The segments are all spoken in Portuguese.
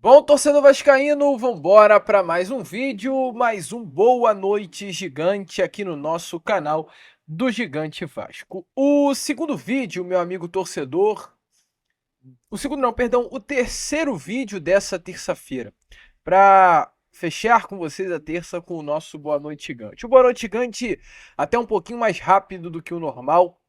Bom, torcedor vascaíno, vambora para mais um vídeo, mais um Boa Noite Gigante aqui no nosso canal do Gigante Vasco. O segundo vídeo, meu amigo torcedor, o terceiro vídeo dessa terça-feira, para fechar com vocês a terça com o nosso Boa Noite Gigante. O Boa Noite Gigante até um pouquinho mais rápido do que o normal.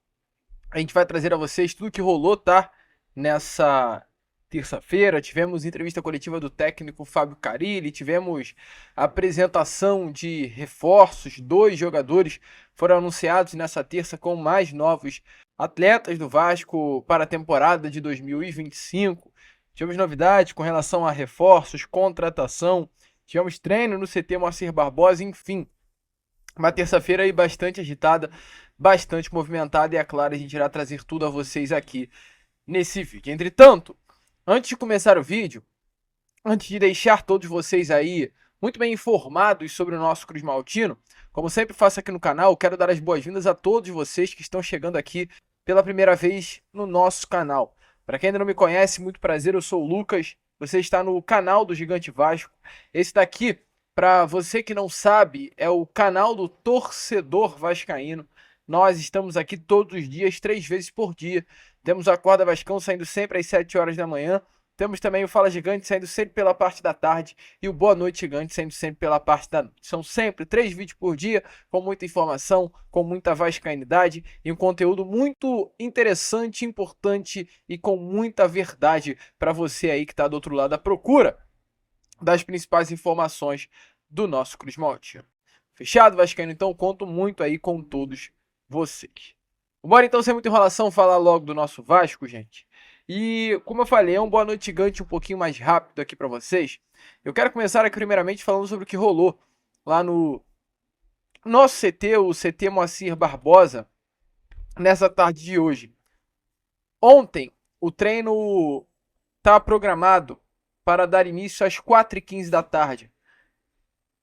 A gente vai trazer a vocês tudo que rolou, tá? Nessa terça-feira, tivemos entrevista coletiva do técnico Fábio Carille, tivemos apresentação de reforços, 2 jogadores foram anunciados nessa terça com mais novos atletas do Vasco para a temporada de 2025. Tivemos novidades com relação a reforços, contratação, tivemos treino no CT Moacir Barbosa, enfim. Uma terça-feira aí bastante agitada, bastante movimentada e é claro, a gente irá trazer tudo a vocês aqui nesse vídeo. Entretanto, antes de começar o vídeo, antes de deixar todos vocês aí muito bem informados sobre o nosso Cruz Maltino, como sempre faço aqui no canal, quero dar as boas-vindas a todos vocês que estão chegando aqui pela primeira vez no nosso canal. Para quem ainda não me conhece, muito prazer, eu sou o Lucas, você está no canal do Gigante Vasco. Esse daqui, para você que não sabe, é o canal do torcedor vascaíno. Nós estamos aqui todos os dias, 3 vezes por dia. Temos o Acorda Vascão saindo sempre às 7 horas da manhã. Temos também o Fala Gigante saindo sempre pela parte da tarde e o Boa Noite Gigante saindo sempre pela parte da noite. São sempre 3 vídeos por dia, com muita informação, com muita vascainidade e um conteúdo muito interessante, importante e com muita verdade para você aí que está do outro lado à procura das principais informações do nosso Cruz Maltino. Fechado, vascaíno? Então conto muito aí com todos vocês. Bora então, sem muita enrolação, falar logo do nosso Vasco, gente. E, como eu falei, é um Boa Noite Gigante um pouquinho mais rápido aqui para vocês. Eu quero começar aqui primeiramente falando sobre o que rolou lá no nosso CT, o CT Moacir Barbosa, nessa tarde de hoje. Ontem, o treino está programado para dar início às 4h15 da tarde.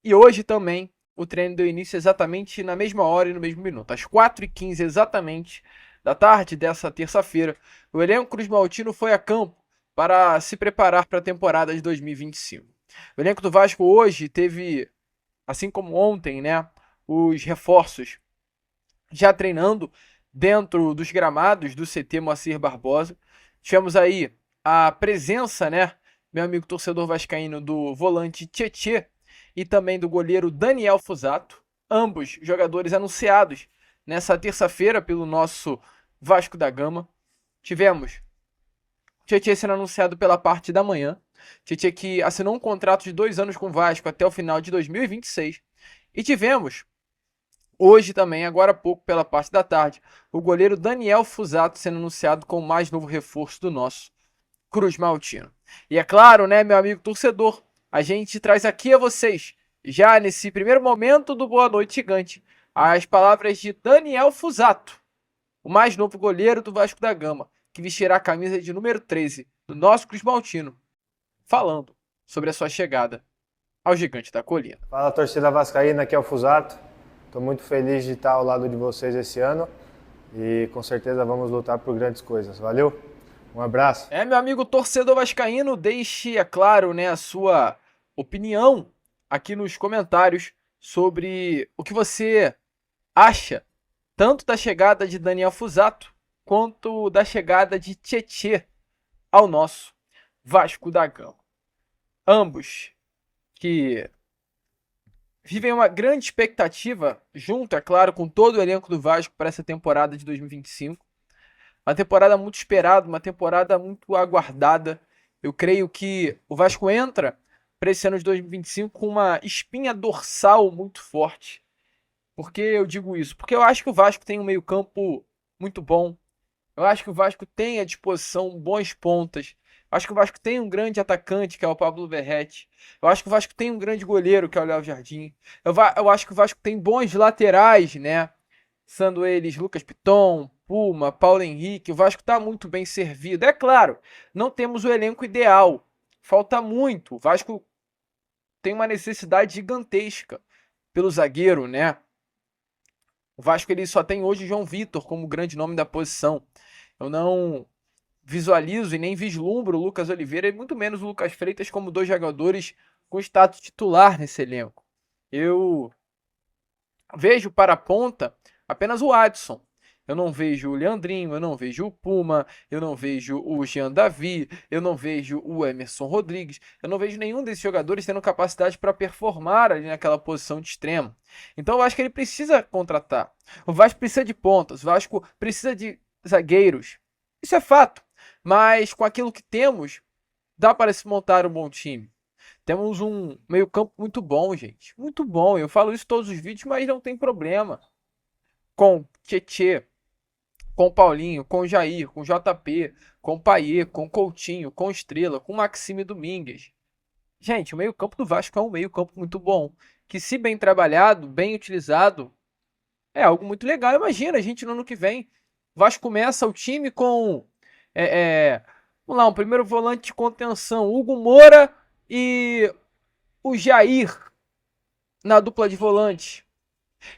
E hoje também o treino deu início exatamente na mesma hora e no mesmo minuto. Às 4h15 exatamente da tarde dessa terça-feira, o elenco Cruz Maltino foi a campo para se preparar para a temporada de 2025. O elenco do Vasco hoje teve, assim como ontem, né, os reforços já treinando dentro dos gramados do CT Moacir Barbosa. Tivemos aí a presença, né, meu amigo torcedor vascaíno, do volante Tietê e também do goleiro Daniel Fusato, ambos jogadores anunciados nessa terça-feira pelo nosso Vasco da Gama. Tivemos Tietê sendo anunciado pela parte da manhã, Tietê que assinou um contrato de 2 anos com o Vasco até o final de 2026, e tivemos hoje também, agora há pouco, pela parte da tarde, o goleiro Daniel Fusato sendo anunciado como o mais novo reforço do nosso Cruz Maltino. E é claro, né, meu amigo torcedor, a gente traz aqui a vocês, já nesse primeiro momento do Boa Noite Gigante, as palavras de Daniel Fusato, o mais novo goleiro do Vasco da Gama, que vestirá a camisa de número 13 do nosso Cruz Maltino, falando sobre a sua chegada ao Gigante da Colina. Fala, torcida vascaína, aqui é o Fusato. Estou muito feliz de estar ao lado de vocês esse ano e com certeza vamos lutar por grandes coisas. Valeu? Um abraço. Meu amigo torcedor vascaíno, deixe, é claro, né, a sua opinião aqui nos comentários sobre o que você acha tanto da chegada de Daniel Fusato quanto da chegada de Tietê ao nosso Vasco da Gama. Ambos que vivem uma grande expectativa, junto, é claro, com todo o elenco do Vasco para essa temporada de 2025. Uma temporada muito esperada, uma temporada muito aguardada. Eu creio que o Vasco entra para esse ano de 2025 com uma espinha dorsal muito forte. Por que eu digo isso? Porque eu acho que o Vasco tem um meio-campo muito bom. Eu acho que o Vasco tem à disposição bons pontas. Eu acho que o Vasco tem um grande atacante, que é o Pablo Verratti. Eu acho que o Vasco tem um grande goleiro, que é o Léo Jardim. Eu acho que o Vasco tem bons laterais, né? Sendo eles Lucas Piton, Puma, Paulo Henrique. O Vasco está muito bem servido. É claro, não temos o elenco ideal. Falta muito. O Vasco tem uma necessidade gigantesca pelo zagueiro, né? O Vasco ele só tem hoje João Vitor como grande nome da posição. Eu não visualizo e nem vislumbro o Lucas Oliveira e muito menos o Lucas Freitas como dois jogadores com status titular nesse elenco. Eu vejo para a ponta apenas o Adson. Eu não vejo o Leandrinho, eu não vejo o Puma, eu não vejo o Jean Davi, eu não vejo o Emerson Rodrigues, eu não vejo nenhum desses jogadores tendo capacidade para performar ali naquela posição de extremo. Então eu acho que ele precisa contratar. O Vasco precisa de pontas, o Vasco precisa de zagueiros. Isso é fato. Mas com aquilo que temos, dá para se montar um bom time. Temos um meio-campo muito bom, gente. Muito bom. Eu falo isso em todos os vídeos, mas não tem problema. Com Tietê, com Paulinho, com Jair, com JP, com Payet, com Coutinho, com Estrela, com Maxime Domingues. Gente, o meio-campo do Vasco é um meio-campo muito bom. Que, se bem trabalhado, bem utilizado, é algo muito legal. Imagina a gente no ano que vem. O Vasco começa o time com. Vamos lá, um primeiro volante de contenção, Hugo Moura e o Jair na dupla de volante.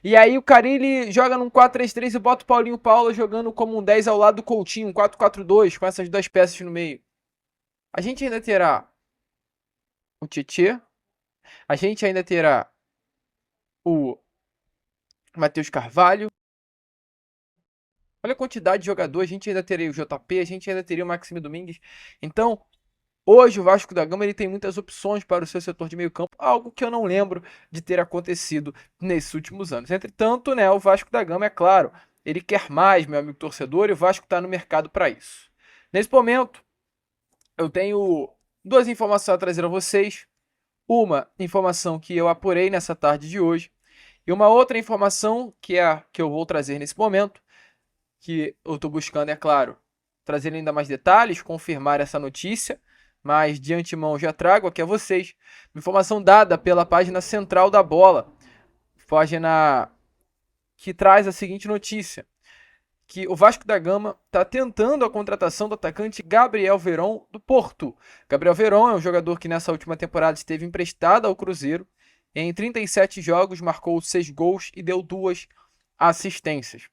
E aí o Carille joga num 4-3-3 e bota o Paulinho Paula jogando como um 10 ao lado do Coutinho, um 4-4-2, com essas duas peças no meio. A gente ainda terá o Tietê, a gente ainda terá o Matheus Carvalho. Olha a quantidade de jogadores, a gente ainda teria o JP, a gente ainda teria o Maxime Domingues. Então, hoje o Vasco da Gama ele tem muitas opções para o seu setor de meio campo, algo que eu não lembro de ter acontecido nesses últimos anos. Entretanto, né, o Vasco da Gama, é claro, ele quer mais, meu amigo torcedor, e o Vasco está no mercado para isso. Nesse momento, eu tenho duas informações a trazer a vocês. Uma informação que eu apurei nessa tarde de hoje, e uma outra informação que é a que eu vou trazer nesse momento, que eu estou buscando, é claro, trazer ainda mais detalhes, confirmar essa notícia, mas de antemão já trago aqui a vocês uma informação dada pela página Central da Bola, página que traz a seguinte notícia, que o Vasco da Gama está tentando a contratação do atacante Gabriel Veron do Porto. Gabriel Veron é um jogador que nessa última temporada esteve emprestado ao Cruzeiro, em 37 jogos marcou 6 gols e deu 2 assistências.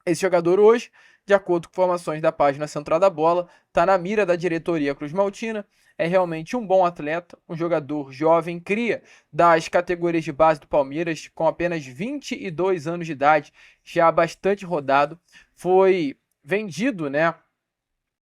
Esse jogador hoje, de acordo com informações da página Central da Bola, está na mira da diretoria cruzmaltina, é realmente um bom atleta, um jogador jovem, cria das categorias de base do Palmeiras, com apenas 22 anos de idade, já bastante rodado, foi vendido, né,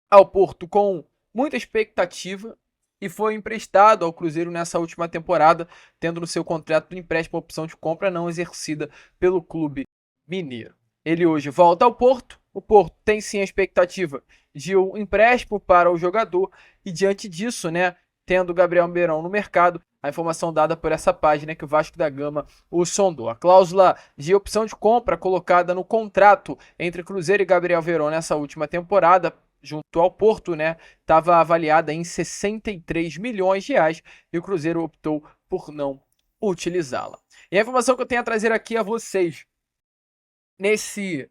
ao Porto com muita expectativa e foi emprestado ao Cruzeiro nessa última temporada, tendo no seu contrato de empréstimo a opção de compra não exercida pelo clube mineiro. Ele hoje volta ao Porto. O Porto tem sim a expectativa de um empréstimo para o jogador. E diante disso, né, tendo o Gabriel Verón no mercado, a informação dada por essa página é que o Vasco da Gama o sondou. A cláusula de opção de compra colocada no contrato entre Cruzeiro e Gabriel Verón nessa última temporada, junto ao Porto, né, estava avaliada em 63 milhões de reais e o Cruzeiro optou por não utilizá-la. E a informação que eu tenho a trazer aqui a vocês nesse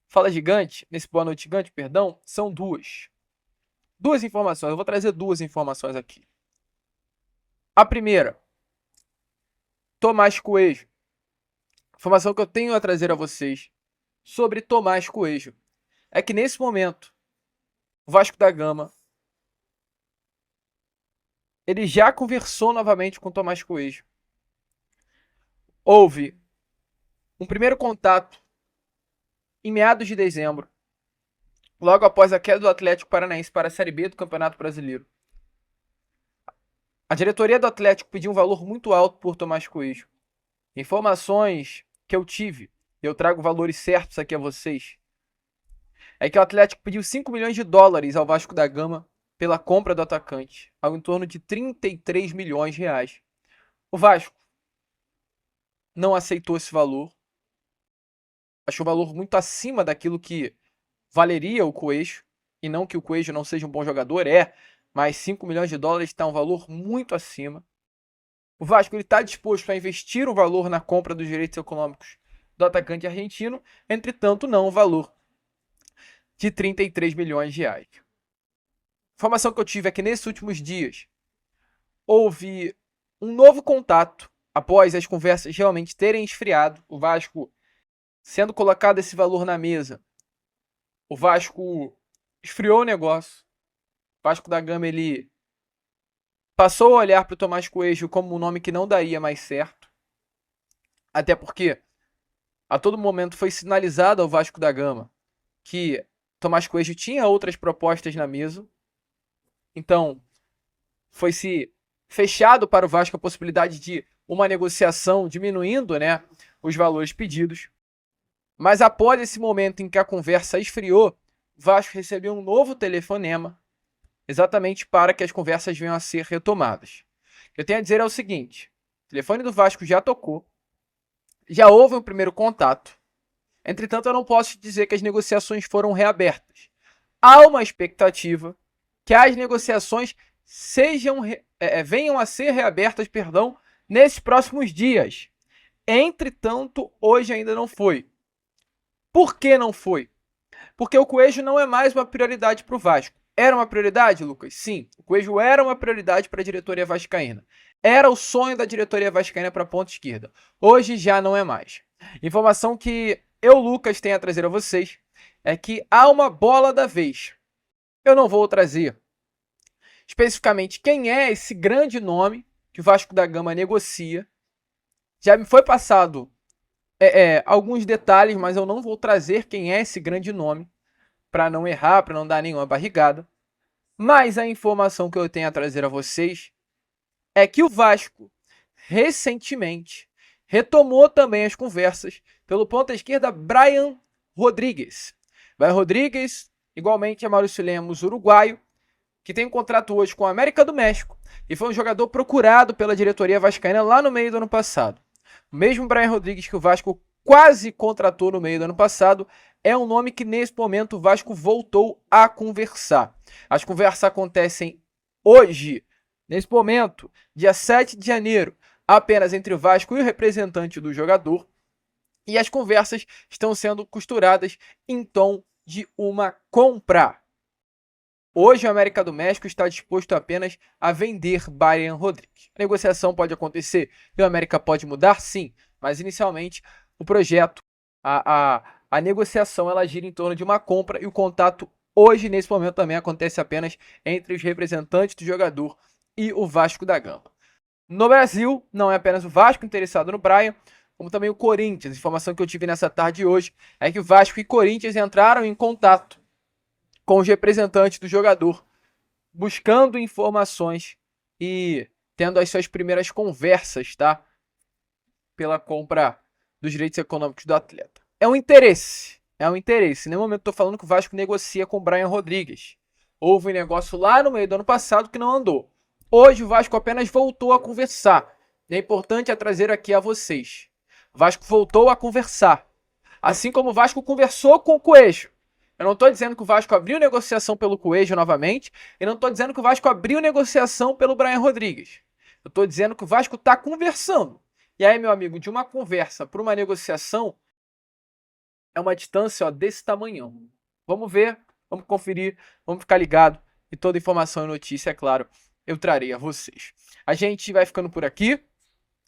Fala Gigante, nesse Boa Noite Gigante, perdão, são duas. Duas informações, eu vou trazer duas informações aqui. A primeira, Tomás Coelho. Informação que eu tenho a trazer a vocês sobre Tomás Coelho é que nesse momento, o Vasco da Gama, ele já conversou novamente com Tomás Coelho. Houve um primeiro contato em meados de dezembro, logo após a queda do Atlético Paranaense para a Série B do Campeonato Brasileiro. A diretoria do Atlético pediu um valor muito alto por Tomás Coelho. Informações que eu tive, eu trago valores certos aqui a vocês, é que o Atlético pediu 5 milhões de dólares ao Vasco da Gama pela compra do atacante, ao em torno de 33 milhões de reais. O Vasco não aceitou esse valor, achou o valor muito acima daquilo que valeria o Coelho, e não que o Coelho não seja um bom jogador, mas 5 milhões de dólares está um valor muito acima. O Vasco está disposto a investir um valor na compra dos direitos econômicos do atacante argentino, entretanto não o valor de 33 milhões de reais. A informação que eu tive é que nesses últimos dias houve um novo contato após as conversas realmente terem esfriado, o Vasco sendo colocado esse valor na mesa, o Vasco esfriou o negócio. O Vasco da Gama, ele passou a olhar para o Tomás Coelho como um nome que não daria mais certo. Até porque a todo momento foi sinalizado ao Vasco da Gama que Tomás Coelho tinha outras propostas na mesa. Então, foi-se fechado para o Vasco a possibilidade de uma negociação diminuindo, né, os valores pedidos. Mas após esse momento em que a conversa esfriou, o Vasco recebeu um novo telefonema, exatamente para que as conversas venham a ser retomadas. O que eu tenho a dizer é o seguinte: o telefone do Vasco já tocou, já houve um primeiro contato. Entretanto, eu não posso dizer que as negociações foram reabertas. Há uma expectativa que as negociações venham a ser reabertas, nesses próximos dias. Entretanto, hoje ainda não foi. Por que não foi? Porque o Coelho não é mais uma prioridade para o Vasco. Era uma prioridade, Lucas? Sim, o Coelho era uma prioridade para a diretoria vascaína. Era o sonho da diretoria vascaína para a ponta esquerda. Hoje já não é mais. Informação que eu, Lucas, tenho a trazer a vocês é que há uma bola da vez. Eu não vou trazer especificamente quem é esse grande nome que o Vasco da Gama negocia. Já me foi passado alguns detalhes, mas eu não vou trazer quem é esse grande nome para não errar, para não dar nenhuma barrigada. Mas a informação que eu tenho a trazer a vocês é que o Vasco recentemente retomou também as conversas pelo ponta esquerda Brian Rodrigues. Brian Rodrigues, igualmente a Maurício Lemos, uruguaio, que tem um contrato hoje com a América do México e foi um jogador procurado pela diretoria vascaína lá no meio do ano passado. O mesmo Brian Rodrigues que o Vasco quase contratou no meio do ano passado é um nome que nesse momento o Vasco voltou a conversar. As conversas acontecem hoje, nesse momento, dia 7 de janeiro, apenas entre o Vasco e o representante do jogador. E as conversas estão sendo costuradas em tom de uma compra. Hoje o América do México está disposto apenas a vender Brian Rodrigues. A negociação pode acontecer e o América pode mudar? Sim, mas inicialmente o projeto, a negociação, ela gira em torno de uma compra e o contato hoje, nesse momento, também acontece apenas entre os representantes do jogador e o Vasco da Gama. No Brasil, não é apenas o Vasco interessado no Brian, como também o Corinthians. A informação que eu tive nessa tarde de hoje é que o Vasco e Corinthians entraram em contato com os representantes do jogador, buscando informações e tendo as suas primeiras conversas, tá? Pela compra dos direitos econômicos do atleta. É um interesse. Em nenhum momento estou falando que o Vasco negocia com o Brian Rodrigues. Houve um negócio lá no meio do ano passado que não andou. Hoje o Vasco apenas voltou a conversar. É importante trazer aqui a vocês. O Vasco voltou a conversar. Assim como o Vasco conversou com o Coelho. Eu não estou dizendo que o Vasco abriu negociação pelo Coelho novamente. E não estou dizendo que o Vasco abriu negociação pelo Brian Rodrigues. Eu estou dizendo que o Vasco está conversando. E aí, meu amigo, de uma conversa para uma negociação é uma distância desse tamanhão. Vamos ver, vamos conferir, vamos ficar ligado. E toda informação e notícia, é claro, eu trarei a vocês. A gente vai ficando por aqui.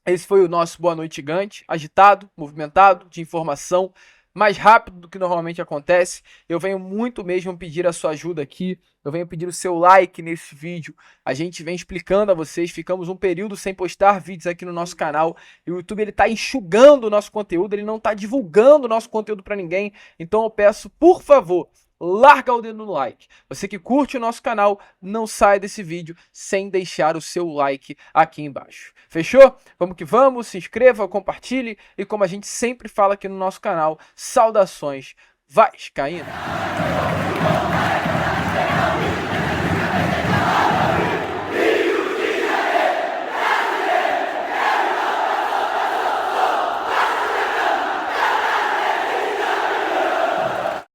Esse foi o nosso Boa Noite Gigante, agitado, movimentado, de informação, mais rápido do que normalmente acontece. Eu venho muito mesmo pedir a sua ajuda aqui, eu venho pedir o seu like nesse vídeo. A gente vem explicando a vocês, ficamos um período sem postar vídeos aqui no nosso canal. E o YouTube está enxugando o nosso conteúdo, ele não está divulgando o nosso conteúdo para ninguém. Então eu peço, por favor, larga o dedo no like. Você que curte o nosso canal, não sai desse vídeo sem deixar o seu like aqui embaixo. Fechou? Vamos que vamos, se inscreva, compartilhe e como a gente sempre fala aqui no nosso canal, saudações vascaínas!